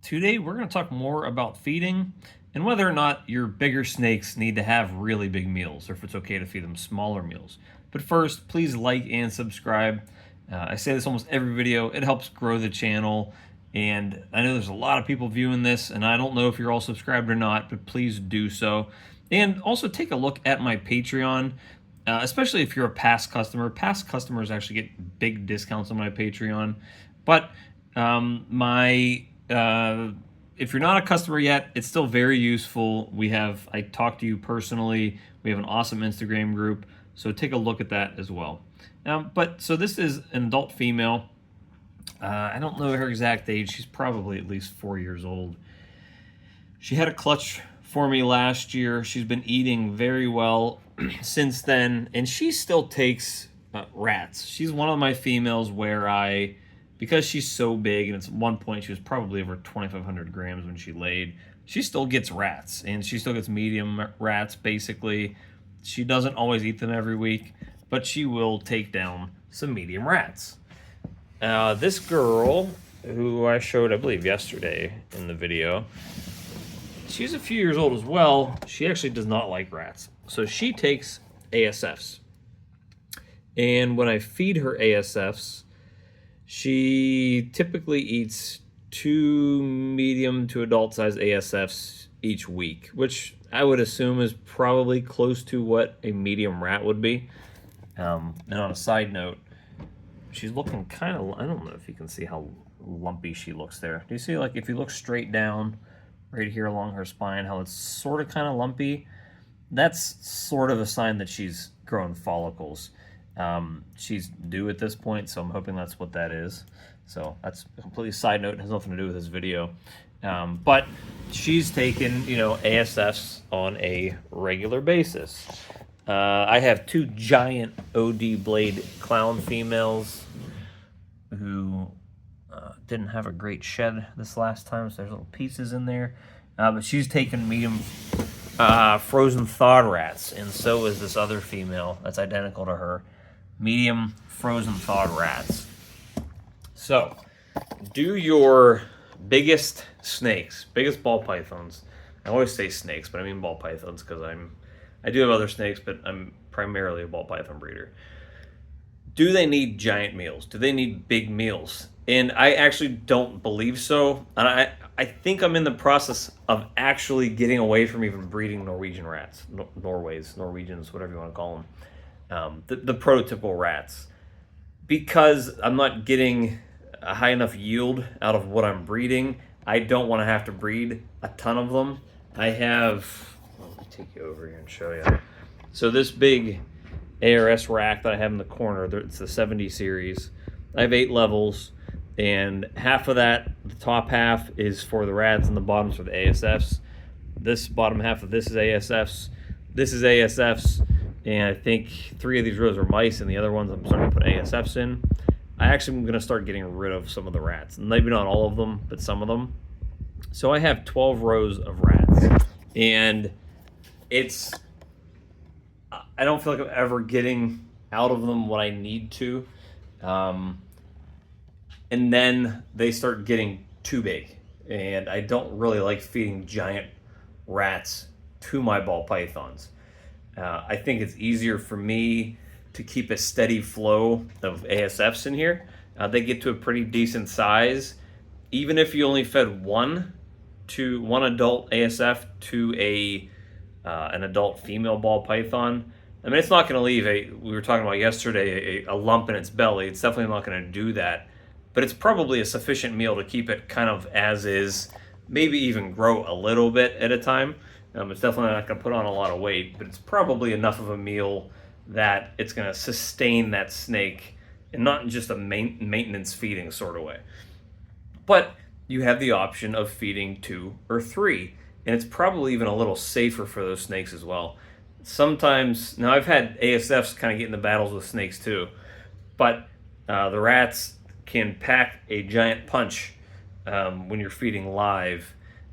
Today, we're going to talk more about feeding and whether or not your bigger snakes need to have really big meals or if it's okay to feed them smaller meals. But first, please like and subscribe. I say this almost every video. It helps grow the channel. And I know there's a lot of people viewing this, and I don't know if you're all subscribed or not, but please do so. And also take a look at my Patreon, especially if you're a past customer. Past customers actually get big discounts on my Patreon. But if you're not a customer yet, it's still very useful. I talk to you personally. We have an awesome Instagram group, so take a look at that as well. So this is an adult female. I don't know her exact age. She's probably at least 4 years old. She had a clutch for me last year. She's been eating very well since then, and she still takes rats. She's one of my females where because she's so big, and at one point she was probably over 2,500 grams when she laid, she still gets rats, and she still gets medium rats, basically. She doesn't always eat them every week, but she will take down some medium rats. This girl, who I showed, I believe, yesterday in the video, she's a few years old as well. She actually does not like rats, so she takes ASFs. And when I feed her ASFs, she typically eats 2 medium to adult size ASFs each week, which I would assume is probably close to what a medium rat would be. And on a side note, she's looking kind of, I don't know if you can see how lumpy she looks there. Do you see, like, if you look straight down right here along her spine, how it's sort of kind of lumpy? That's sort of a sign that she's growing follicles. She's due at this point, so I'm hoping that's what that is. So that's a completely side note. It has nothing to do with this video. But she's taken, ASFs on a regular basis. I have 2 giant OD blade clown females who didn't have a great shed this last time, so there's little pieces in there. But she's taken medium frozen thawed rats, and so is this other female that's identical to her. Medium frozen thawed rats. So, do your biggest snakes, biggest ball pythons. I always say snakes, but I mean ball pythons because I do have other snakes, but I'm primarily a ball python breeder. Do they need giant meals? Do they need big meals? And I actually don't believe so. And I think I'm in the process of actually getting away from even breeding Norwegian rats, Norwegians, whatever you want to call them, the prototypical rats, because I'm not getting a high enough yield out of what I'm breeding. I don't want to have to breed a ton of them. Let me take you over here and show you. So this big ARS rack that I have in the corner, it's the 70 series. I have 8 levels, and half of that, the top half, is for the rats, and the bottom's for the ASFs. This bottom half of this is ASFs. This is ASFs, and I think 3 of these rows are mice, and the other ones I'm starting to put ASFs in. I actually am going to start getting rid of some of the rats. Maybe not all of them, but some of them. So I have 12 rows of rats, and I don't feel like I'm ever getting out of them what I need to. And then they start getting too big, and I don't really like feeding giant rats to my ball pythons. I think it's easier for me to keep a steady flow of ASFs in here. They get to a pretty decent size. Even if you only fed one adult ASF to an adult female ball python, I mean, it's not going to leave we were talking about yesterday, a lump in its belly. It's definitely not going to do that. But it's probably a sufficient meal to keep it kind of as is, maybe even grow a little bit at a time. It's definitely not going to put on a lot of weight, but it's probably enough of a meal that it's going to sustain that snake, and not just a maintenance feeding sort of way. But you have the option of feeding 2 or 3, and it's probably even a little safer for those snakes as well. Sometimes, now I've had ASFs kind of get into battles with snakes too, but the rats can pack a giant punch when you're feeding live,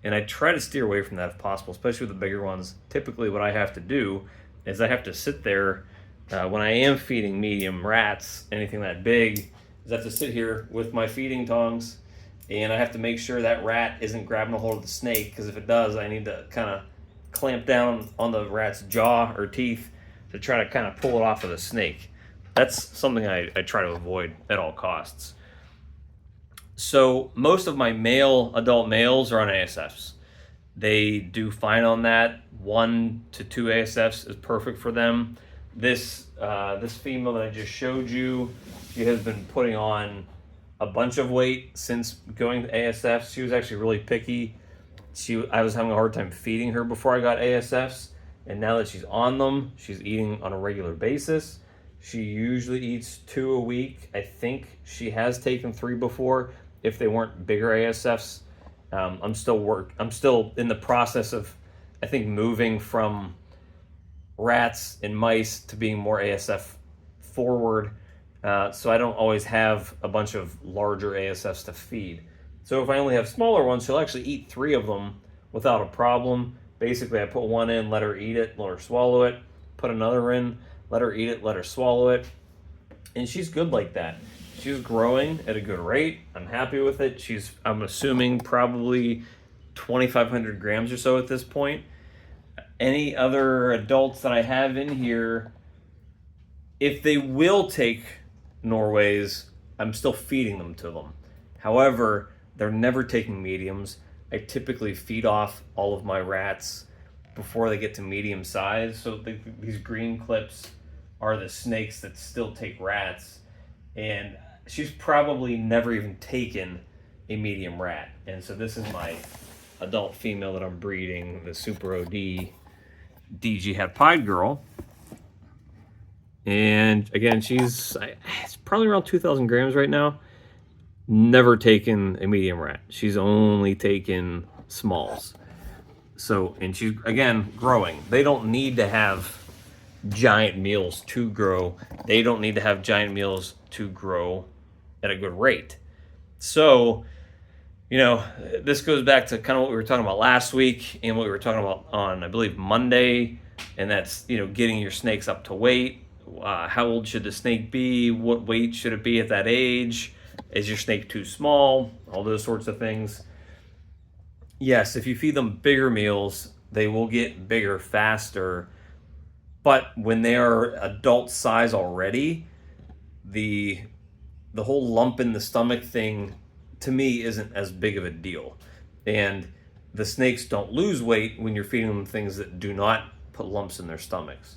and I try to steer away from that if possible, especially with the bigger ones. Typically what I have to do is I have to sit there when I am feeding medium rats, anything that big, is I have to sit here with my feeding tongs and I have to make sure that rat isn't grabbing a hold of the snake, because if it does, I need to kind of clamp down on the rat's jaw or teeth to try to kind of pull it off of the snake. That's something I try to avoid at all costs. So most of my adult males are on ASFs. They do fine on that. 1 to 2 ASFs is perfect for them. This female that I just showed you, she has been putting on a bunch of weight since going to ASFs. She was actually really picky. I was having a hard time feeding her before I got ASFs, and now that she's on them, she's eating on a regular basis. She usually eats 2 a week. I think she has taken 3 before, if they weren't bigger ASFs. I'm still in the process of, I think, moving from rats and mice to being more ASF forward. So I don't always have a bunch of larger ASFs to feed. So if I only have smaller ones, she'll actually eat 3 of them without a problem. Basically, I put one in, let her eat it, let her swallow it, put another in, let her eat it, let her swallow it. And she's good like that. She's growing at a good rate. I'm happy with it. I'm assuming, probably 2,500 grams or so at this point. Any other adults that I have in here, if they will take Norways, I'm still feeding them to them. However, they're never taking mediums. I typically feed off all of my rats before they get to medium size. So these green clips are the snakes that still take rats. And she's probably never even taken a medium rat. And so this is my adult female that I'm breeding, the Super OD DG Het Pied girl. And again, it's probably around 2,000 grams right now. Never taken a medium rat. She's only taken smalls. So, and she's, again, growing. They don't need to have giant meals to grow. They don't need to have giant meals to grow at a good rate. So, this goes back to kind of what we were talking about last week and what we were talking about on, I believe, Monday. And that's, getting your snakes up to weight. How old should the snake be? What weight should it be at that age? Is your snake too small? All those sorts of things. Yes, if you feed them bigger meals, they will get bigger faster. But when they are adult size already, the whole lump in the stomach thing, to me, isn't as big of a deal. And the snakes don't lose weight when you're feeding them things that do not put lumps in their stomachs.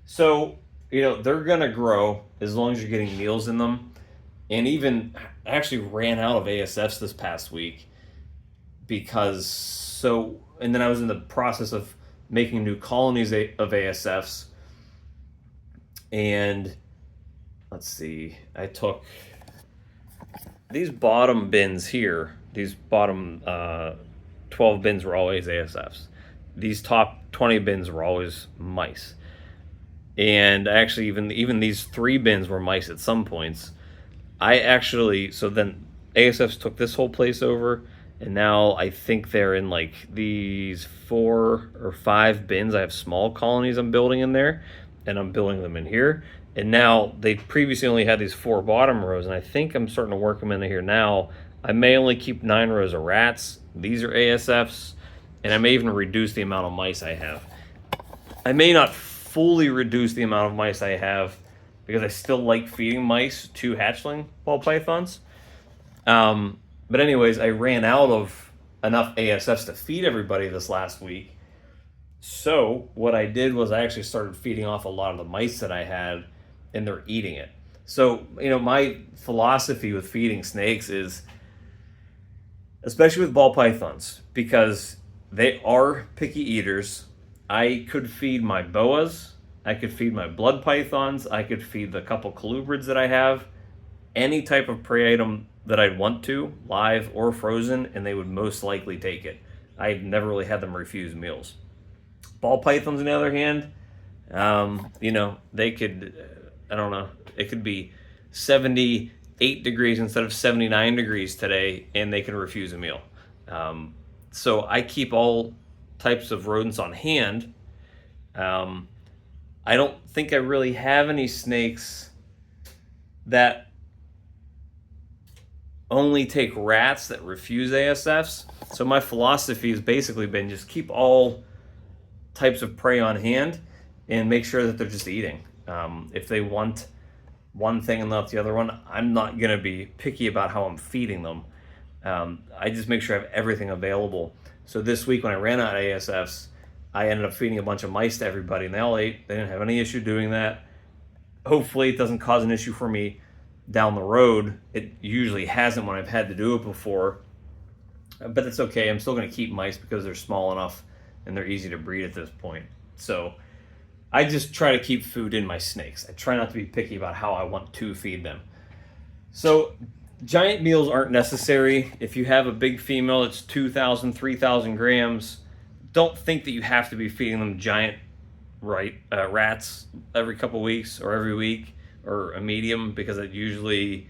So, they're going to grow as long as you're getting meals in them. And even I actually ran out of ASFs this past week and then I was in the process of making new colonies of ASFs. And let's see, I took these bottom bins here. These bottom 12 bins were always ASFs. These top 20 bins were always mice. And actually, even these 3 bins were mice at some points. So then ASFs took this whole place over, and now I think they're in like these 4 or 5 bins. I have small colonies I'm building in there, and I'm building them in here. And now they previously only had these 4 bottom rows, and I think I'm starting to work them into here now. I may only keep 9 rows of rats. These are ASFs, and I may even reduce the amount of mice I have. I may not fully reduce the amount of mice I have, because I still like feeding mice to hatchling ball pythons. But anyways, I ran out of enough ASFs to feed everybody this last week. So what I did was I actually started feeding off a lot of the mice that I had, and they're eating it. So, my philosophy with feeding snakes is, especially with ball pythons, because they are picky eaters. I could feed my boas, I could feed my blood pythons, I could feed the couple colubrids that I have, any type of prey item that I'd want to, live or frozen, and they would most likely take it. I've never really had them refuse meals. Ball pythons, on the other hand, they could, I don't know, it could be 78 degrees instead of 79 degrees today, and they can refuse a meal. So I keep all types of rodents on hand. I don't think I really have any snakes that only take rats that refuse ASFs. So my philosophy has basically been just keep all types of prey on hand and make sure that they're just eating. If they want one thing and not the other one, I'm not going to be picky about how I'm feeding them. I just make sure I have everything available. So this week when I ran out of ASFs, I ended up feeding a bunch of mice to everybody, and they all ate. They didn't have any issue doing that. Hopefully it doesn't cause an issue for me down the road. It usually hasn't when I've had to do it before, but it's okay. I'm still going to keep mice because they're small enough and they're easy to breed at this point. So I just try to keep food in my snakes. I try not to be picky about how I want to feed them. So giant meals aren't necessary. If you have a big female that's 2,000, 3,000 grams, don't think that you have to be feeding them giant rats every couple weeks or every week, or a medium, because it usually,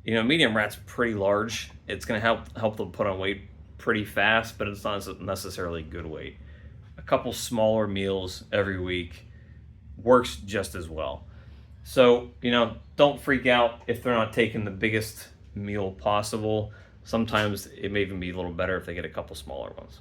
medium rat's pretty large. It's going to help them put on weight pretty fast, but it's not necessarily good weight. A couple smaller meals every week works just as well. So, don't freak out if they're not taking the biggest meal possible. Sometimes it may even be a little better if they get a couple smaller ones.